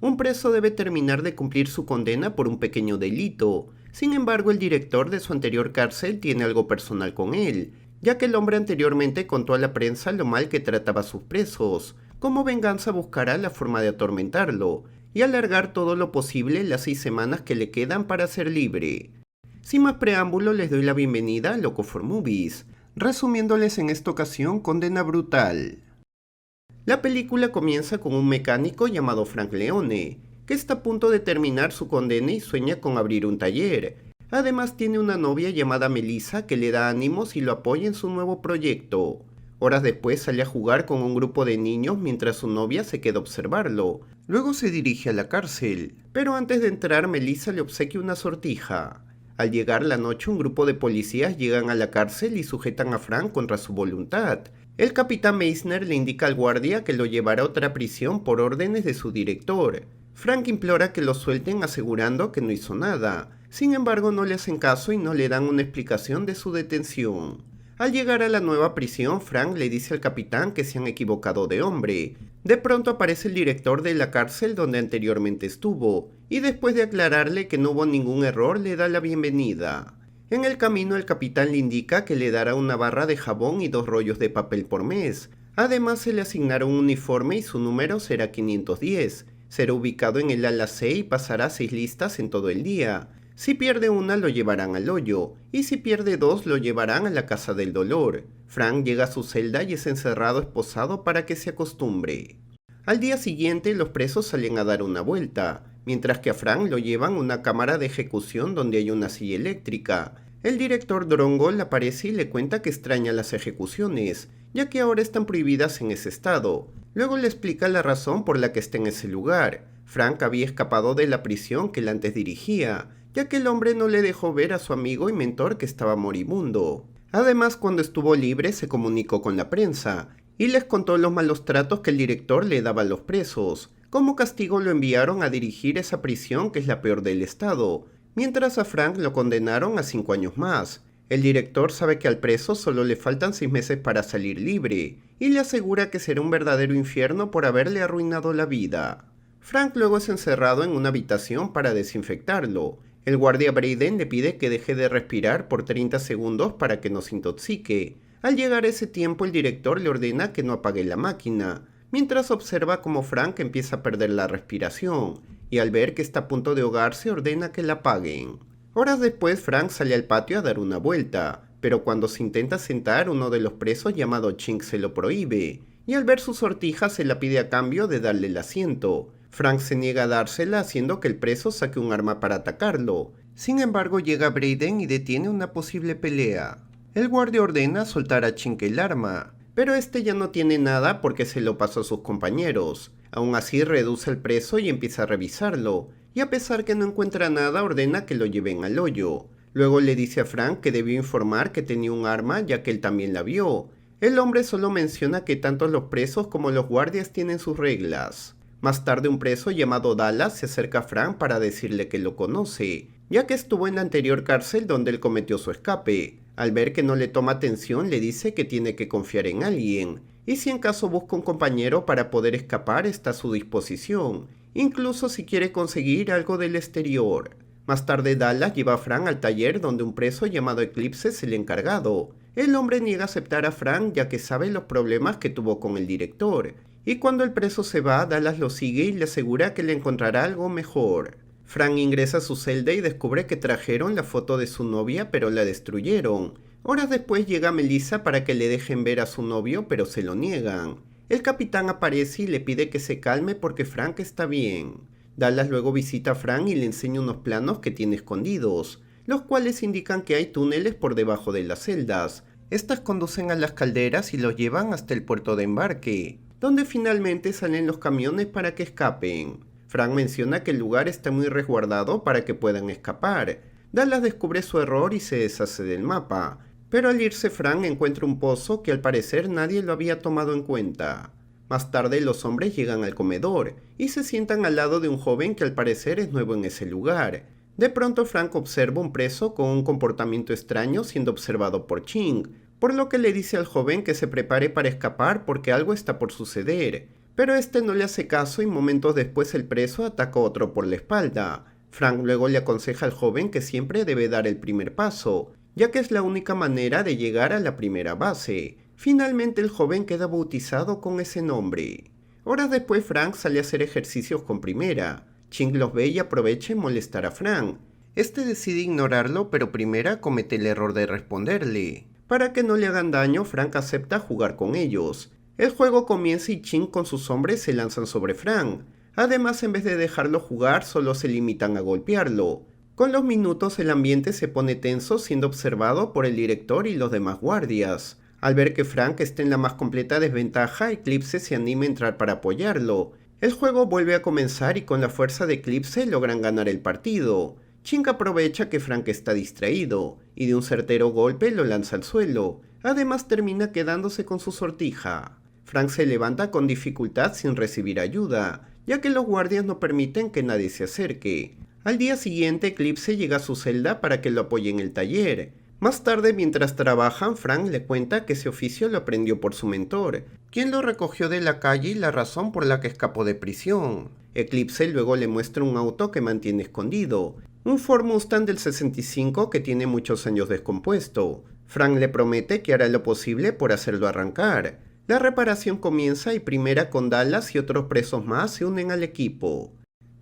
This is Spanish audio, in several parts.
Un preso debe terminar de cumplir su condena por un pequeño delito. Sin embargo, el director de su anterior cárcel tiene algo personal con él, ya que el hombre anteriormente contó a la prensa lo mal que trataba a sus presos. Como venganza buscará la forma de atormentarlo y alargar todo lo posible las 6 semanas que le quedan para ser libre. Sin más preámbulo, les doy la bienvenida a Loco for Movies, resumiéndoles en esta ocasión Condena Brutal. La película comienza con un mecánico llamado Frank Leone, que está a punto de terminar su condena y sueña con abrir un taller. Además tiene una novia llamada Melissa que le da ánimos y lo apoya en su nuevo proyecto. Horas después sale a jugar con un grupo de niños mientras su novia se queda a observarlo. Luego se dirige a la cárcel, pero antes de entrar Melissa le obsequia una sortija. Al llegar la noche un grupo de policías llegan a la cárcel y sujetan a Frank contra su voluntad. El capitán Meissner le indica al guardia que lo llevará a otra prisión por órdenes de su director. Frank implora que lo suelten asegurando que no hizo nada. Sin embargo, no le hacen caso y no le dan una explicación de su detención. Al llegar a la nueva prisión, Frank le dice al capitán que se han equivocado de hombre. De pronto aparece el director de la cárcel donde anteriormente estuvo, y después de aclararle que no hubo ningún error, le da la bienvenida. En el camino el capitán le indica que le dará una barra de jabón y 2 rollos de papel por mes. Además se le asignará un uniforme y su número será 510. Será ubicado en el ala C y pasará 6 listas en todo el día. Si pierde una lo llevarán al hoyo, y si pierde 2 lo llevarán a la casa del dolor. Frank llega a su celda y es encerrado esposado para que se acostumbre. Al día siguiente los presos salen a dar una vuelta, mientras que a Frank lo llevan a una cámara de ejecución donde hay una silla eléctrica. El director Drongol aparece y le cuenta que extraña las ejecuciones, ya que ahora están prohibidas en ese estado. Luego le explica la razón por la que está en ese lugar. Frank había escapado de la prisión que él antes dirigía, ya que el hombre no le dejó ver a su amigo y mentor que estaba moribundo. Además, cuando estuvo libre se comunicó con la prensa y les contó los malos tratos que el director le daba a los presos. Como castigo lo enviaron a dirigir esa prisión que es la peor del estado, mientras a Frank lo condenaron a 5 años más. El director sabe que al preso solo le faltan 6 meses para salir libre, y le asegura que será un verdadero infierno por haberle arruinado la vida. Frank luego es encerrado en una habitación para desinfectarlo. El guardia Braden le pide que deje de respirar por 30 segundos para que no se intoxique. Al llegar ese tiempo el director le ordena que no apague la máquina, mientras observa cómo Frank empieza a perder la respiración, y al ver que está a punto de ahogarse ordena que la apaguen. Horas después Frank sale al patio a dar una vuelta, pero cuando se intenta sentar uno de los presos llamado Chink se lo prohíbe, y al ver su sortija se la pide a cambio de darle el asiento. Frank se niega a dársela haciendo que el preso saque un arma para atacarlo. Sin embargo llega Braden y detiene una posible pelea. El guardia ordena soltar a Chink el arma, pero este ya no tiene nada porque se lo pasó a sus compañeros. Aún así reduce al preso y empieza a revisarlo, y a pesar que no encuentra nada ordena que lo lleven al hoyo. Luego le dice a Frank que debió informar que tenía un arma ya que él también la vio. El hombre solo menciona que tanto los presos como los guardias tienen sus reglas. Más tarde un preso llamado Dallas se acerca a Frank para decirle que lo conoce, ya que estuvo en la anterior cárcel donde él cometió su escape. Al ver que no le toma atención le dice que tiene que confiar en alguien, y si en caso busca un compañero para poder escapar está a su disposición, incluso si quiere conseguir algo del exterior. Más tarde Dallas lleva a Frank al taller donde un preso llamado Eclipse es el encargado. El hombre niega aceptar a Frank ya que sabe los problemas que tuvo con el director, y cuando el preso se va, Dallas lo sigue y le asegura que le encontrará algo mejor. Frank ingresa a su celda y descubre que trajeron la foto de su novia pero la destruyeron. Horas después llega Melissa para que le dejen ver a su novio pero se lo niegan. El capitán aparece y le pide que se calme porque Frank está bien. Dallas luego visita a Frank y le enseña unos planos que tiene escondidos, los cuales indican que hay túneles por debajo de las celdas. Estas conducen a las calderas y los llevan hasta el puerto de embarque, donde finalmente salen los camiones para que escapen. Frank menciona que el lugar está muy resguardado para que puedan escapar. Dallas descubre su error y se deshace del mapa, pero al irse Frank encuentra un pozo que al parecer nadie lo había tomado en cuenta. Más tarde los hombres llegan al comedor y se sientan al lado de un joven que al parecer es nuevo en ese lugar. De pronto Frank observa un preso con un comportamiento extraño siendo observado por Ching, por lo que le dice al joven que se prepare para escapar porque algo está por suceder. pero este no le hace caso y momentos después el preso ataca a otro por la espalda. Frank luego le aconseja al joven que siempre debe dar el primer paso, ya que es la única manera de llegar a la primera base. Finalmente el joven queda bautizado con ese nombre. Horas después Frank sale a hacer ejercicios con Primera. Ching los ve y aprovecha en molestar a Frank. Este decide ignorarlo, pero Primera comete el error de responderle. Para que no le hagan daño, Frank acepta jugar con ellos. El juego comienza y Ching con sus hombres se lanzan sobre Frank. Además, en vez de dejarlo jugar, solo se limitan a golpearlo. Con los minutos el ambiente se pone tenso siendo observado por el director y los demás guardias. Al ver que Frank está en la más completa desventaja, Eclipse se anima a entrar para apoyarlo. El juego vuelve a comenzar y con la fuerza de Eclipse logran ganar el partido. Ching aprovecha que Frank está distraído y de un certero golpe lo lanza al suelo. Además termina quedándose con su sortija. Frank se levanta con dificultad sin recibir ayuda, ya que los guardias no permiten que nadie se acerque. Al día siguiente Eclipse llega a su celda para que lo apoye en el taller. Más tarde, mientras trabajan, Frank le cuenta que ese oficio lo aprendió por su mentor, quien lo recogió de la calle y la razón por la que escapó de prisión. Eclipse luego le muestra un auto que mantiene escondido, un Ford Mustang del 65 que tiene muchos años descompuesto. Frank le promete que hará lo posible por hacerlo arrancar. La reparación comienza y Primera con Dallas y otros presos más se unen al equipo.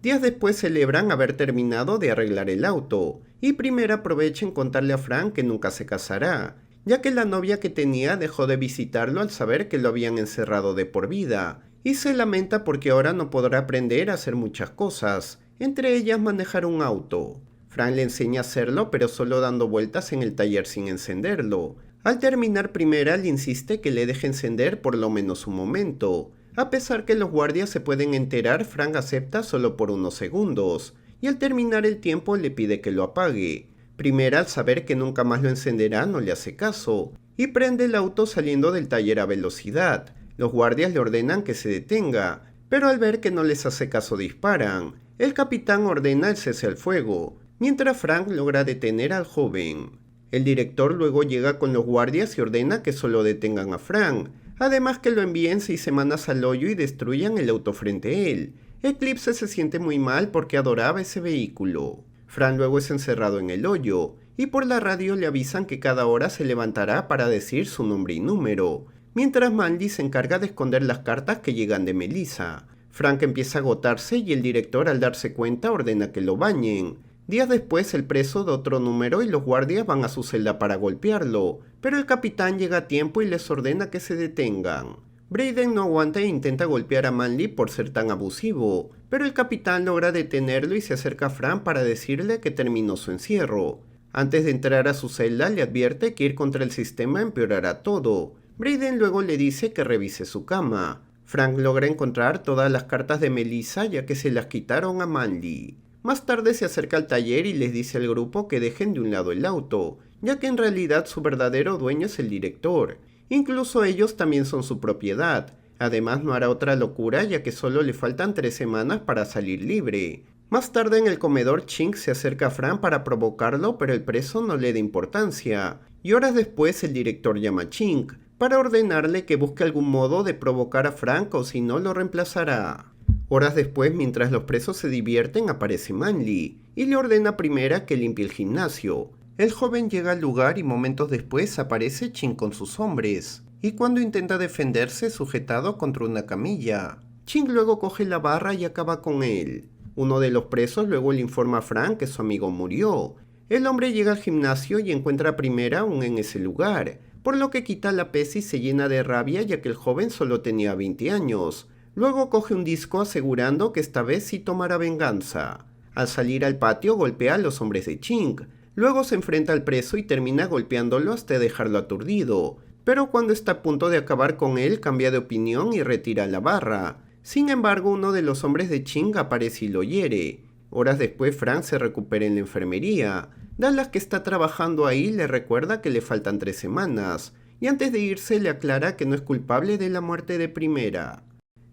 Días después celebran haber terminado de arreglar el auto, y Primera aprovecha en contarle a Frank que nunca se casará, ya que la novia que tenía dejó de visitarlo al saber que lo habían encerrado de por vida, y se lamenta porque ahora no podrá aprender a hacer muchas cosas, entre ellas manejar un auto. Frank le enseña a hacerlo, pero solo dando vueltas en el taller sin encenderlo. Al terminar Primera le insiste que le deje encender por lo menos un momento. A pesar que los guardias se pueden enterar, Frank acepta solo por unos segundos, y al terminar el tiempo le pide que lo apague. Primera, al saber que nunca más lo encenderá, no le hace caso, y prende el auto saliendo del taller a velocidad. Los guardias le ordenan que se detenga, pero al ver que no les hace caso disparan. El capitán ordena el cese al fuego, mientras Frank logra detener al joven. El director luego llega con los guardias y ordena que solo detengan a Frank, además que lo envíen 6 semanas al hoyo y destruyan el auto frente a él. Eclipse se siente muy mal porque adoraba ese vehículo. Frank luego es encerrado en el hoyo, y por la radio le avisan que cada hora se levantará para decir su nombre y número, mientras Mandy se encarga de esconder las cartas que llegan de Melissa. Frank empieza a agotarse y el director, al darse cuenta, ordena que lo bañen. Días después el preso da otro número y los guardias van a su celda para golpearlo, pero el capitán llega a tiempo y les ordena que se detengan. Brayden no aguanta e intenta golpear a Manly por ser tan abusivo, pero el capitán logra detenerlo y se acerca a Frank para decirle que terminó su encierro. Antes de entrar a su celda le advierte que ir contra el sistema empeorará todo. Brayden luego le dice que revise su cama. Frank logra encontrar todas las cartas de Melissa ya que se las quitaron a Manly. Más tarde se acerca al taller y les dice al grupo que dejen de un lado el auto, ya que en realidad su verdadero dueño es el director. Incluso ellos también son su propiedad. Además no hará otra locura ya que solo le faltan 3 semanas para salir libre. Más tarde en el comedor Ching se acerca a Frank para provocarlo, pero el preso no le da importancia. Y horas después el director llama a Ching para ordenarle que busque algún modo de provocar a Frank o si no lo reemplazará. Horas después, mientras los presos se divierten, aparece Manly y le ordena a Primera que limpie el gimnasio. El joven llega al lugar y momentos después aparece Ching con sus hombres, y cuando intenta defenderse sujetado contra una camilla. Ching luego coge la barra y acaba con él. Uno de los presos luego le informa a Frank que su amigo murió. El hombre llega al gimnasio y encuentra a Primera aún en ese lugar, por lo que quita la pesa y se llena de rabia ya que el joven solo tenía 20 años. Luego coge un disco asegurando que esta vez sí tomará venganza. Al salir al patio golpea a los hombres de Ching. Luego se enfrenta al preso y termina golpeándolo hasta dejarlo aturdido. Pero cuando está a punto de acabar con él cambia de opinión y retira la barra. Sin embargo, uno de los hombres de Ching aparece y lo hiere. Horas después Frank se recupera en la enfermería. Dallas, que está trabajando ahí, le recuerda que le faltan 3 semanas. Y antes de irse le aclara que no es culpable de la muerte de Primera.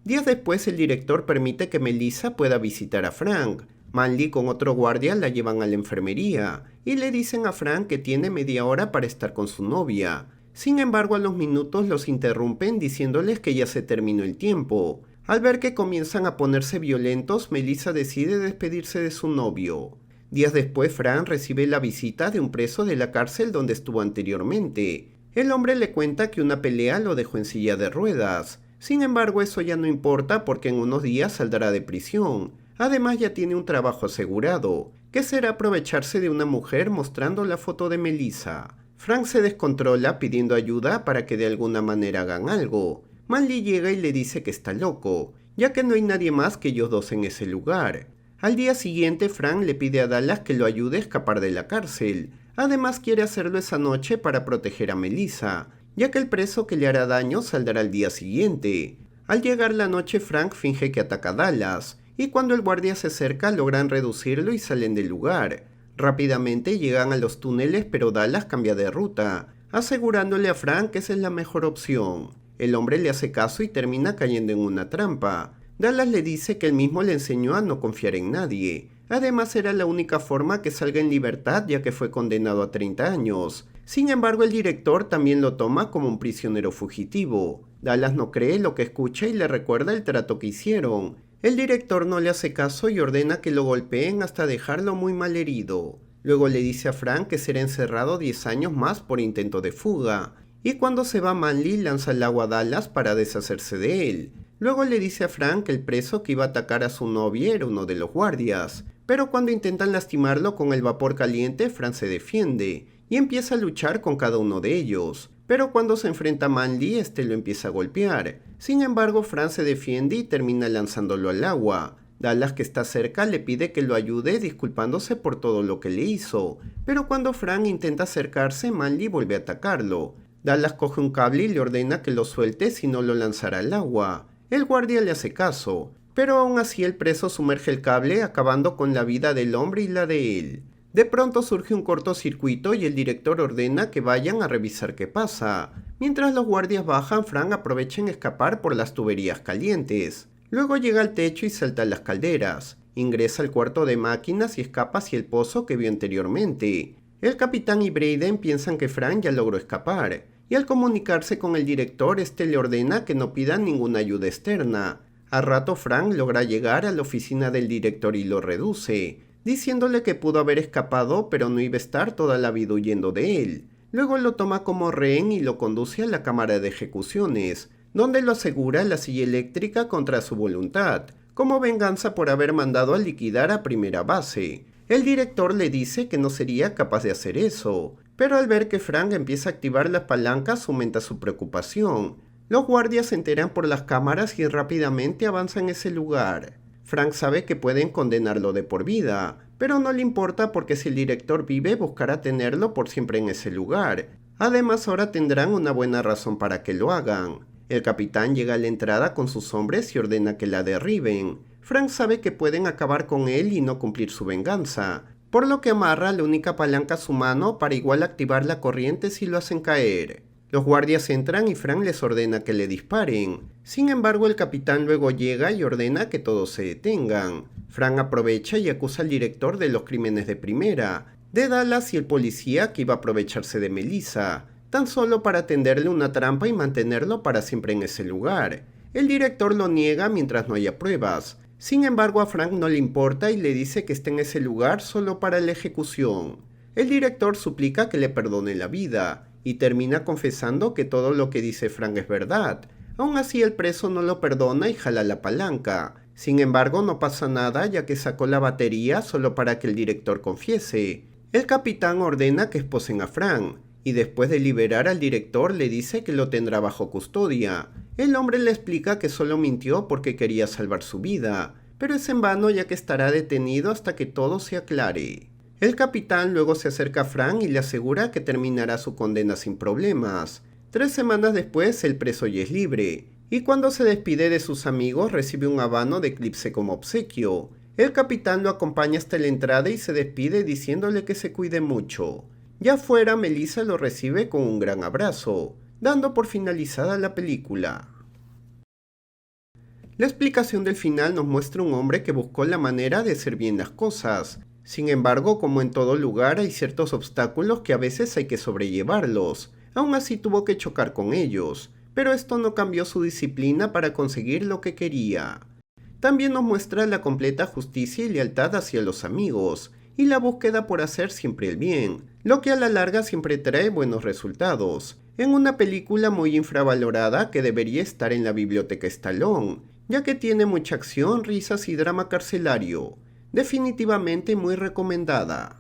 Días después el director permite que Melissa pueda visitar a Frank. Manly con otro guardia la llevan a la enfermería y le dicen a Frank que tiene media hora para estar con su novia. Sin embargo, a los minutos los interrumpen diciéndoles que ya se terminó el tiempo. Al ver que comienzan a ponerse violentos, Melissa decide despedirse de su novio. Días después, Fran recibe la visita de un preso de la cárcel donde estuvo anteriormente. El hombre le cuenta que una pelea lo dejó en silla de ruedas. Sin embargo, eso ya no importa porque en unos días saldrá de prisión. Además, ya tiene un trabajo asegurado, que será aprovecharse de una mujer mostrando la foto de Melissa. Frank se descontrola pidiendo ayuda para que de alguna manera hagan algo. Manly llega y le dice que está loco, ya que no hay nadie más que ellos dos en ese lugar. Al día siguiente, Frank le pide a Dallas que lo ayude a escapar de la cárcel. Además, quiere hacerlo esa noche para proteger a Melissa, ya que el preso que le hará daño saldrá al día siguiente. Al llegar la noche, Frank finge que ataca a Dallas, y cuando el guardia se acerca logran reducirlo y salen del lugar. Rápidamente llegan a los túneles, pero Dallas cambia de ruta, asegurándole a Frank que esa es la mejor opción. El hombre le hace caso y termina cayendo en una trampa. Dallas le dice que él mismo le enseñó a no confiar en nadie. Además, era la única forma que salga en libertad ya que fue condenado a 30 años. Sin embargo, el director también lo toma como un prisionero fugitivo. Dallas no cree lo que escucha y le recuerda el trato que hicieron. El director no le hace caso y ordena que lo golpeen hasta dejarlo muy mal herido. Luego le dice a Frank que será encerrado 10 años más por intento de fuga. Y cuando se va Manly lanza el agua a Dallas para deshacerse de él. Luego le dice a Frank que el preso que iba a atacar a su novia era uno de los guardias. Pero cuando intentan lastimarlo con el vapor caliente, Frank se defiende y empieza a luchar con cada uno de ellos. Pero cuando se enfrenta a Manly, este lo empieza a golpear. Sin embargo, Frank se defiende y termina lanzándolo al agua. Dallas, que está cerca, le pide que lo ayude disculpándose por todo lo que le hizo. Pero cuando Frank intenta acercarse, Manly vuelve a atacarlo. Dallas coge un cable y le ordena que lo suelte si no lo lanzará al agua. El guardia le hace caso, pero aún así el preso sumerge el cable acabando con la vida del hombre y la de él. De pronto surge un cortocircuito y el director ordena que vayan a revisar qué pasa. Mientras los guardias bajan, Frank aprovecha en escapar por las tuberías calientes. Luego llega al techo y salta a las calderas. Ingresa al cuarto de máquinas y escapa hacia el pozo que vio anteriormente. El capitán y Braden piensan que Frank ya logró escapar, y al comunicarse con el director, este le ordena que no pidan ninguna ayuda externa. Al rato Frank logra llegar a la oficina del director y lo reduce, diciéndole que pudo haber escapado pero no iba a estar toda la vida huyendo de él. Luego lo toma como rehén y lo conduce a la cámara de ejecuciones, donde lo asegura la silla eléctrica contra su voluntad, como venganza por haber mandado a liquidar a Primera Base. El director le dice que no sería capaz de hacer eso, pero al ver que Frank empieza a activar las palancas aumenta su preocupación. Los guardias se enteran por las cámaras y rápidamente avanzan a ese lugar. Frank sabe que pueden condenarlo de por vida, pero no le importa porque si el director vive buscará tenerlo por siempre en ese lugar. Además, ahora tendrán una buena razón para que lo hagan. El capitán llega a la entrada con sus hombres y ordena que la derriben. Frank sabe que pueden acabar con él y no cumplir su venganza, por lo que amarra la única palanca a su mano para igual activar la corriente si lo hacen caer. Los guardias entran y Frank les ordena que le disparen. Sin embargo, el capitán luego llega y ordena que todos se detengan. Frank aprovecha y acusa al director de los crímenes de Primera, de Dallas y el policía que iba a aprovecharse de Melissa, tan solo para tenderle una trampa y mantenerlo para siempre en ese lugar. El director lo niega mientras no haya pruebas. Sin embargo, a Frank no le importa y le dice que está en ese lugar solo para la ejecución. El director suplica que le perdone la vida y termina confesando que todo lo que dice Frank es verdad. Aún así, el preso no lo perdona y jala la palanca. Sin embargo, no pasa nada ya que sacó la batería solo para que el director confiese. El capitán ordena que esposen a Frank y después de liberar al director le dice que lo tendrá bajo custodia. El hombre le explica que solo mintió porque quería salvar su vida, pero es en vano ya que estará detenido hasta que todo se aclare. El capitán luego se acerca a Frank y le asegura que terminará su condena sin problemas. 3 semanas después el preso ya es libre, y cuando se despide de sus amigos recibe un habano de Eclipse como obsequio. El capitán lo acompaña hasta la entrada y se despide diciéndole que se cuide mucho. Ya afuera, Melissa lo recibe con un gran abrazo, dando por finalizada la película. La explicación del final nos muestra un hombre que buscó la manera de hacer bien las cosas. Sin embargo, como en todo lugar, hay ciertos obstáculos que a veces hay que sobrellevarlos. Aún así tuvo que chocar con ellos, pero esto no cambió su disciplina para conseguir lo que quería. También nos muestra la completa justicia y lealtad hacia los amigos, y la búsqueda por hacer siempre el bien, lo que a la larga siempre trae buenos resultados, en una película muy infravalorada que debería estar en la biblioteca Stallone, ya que tiene mucha acción, risas y drama carcelario. Definitivamente muy recomendada.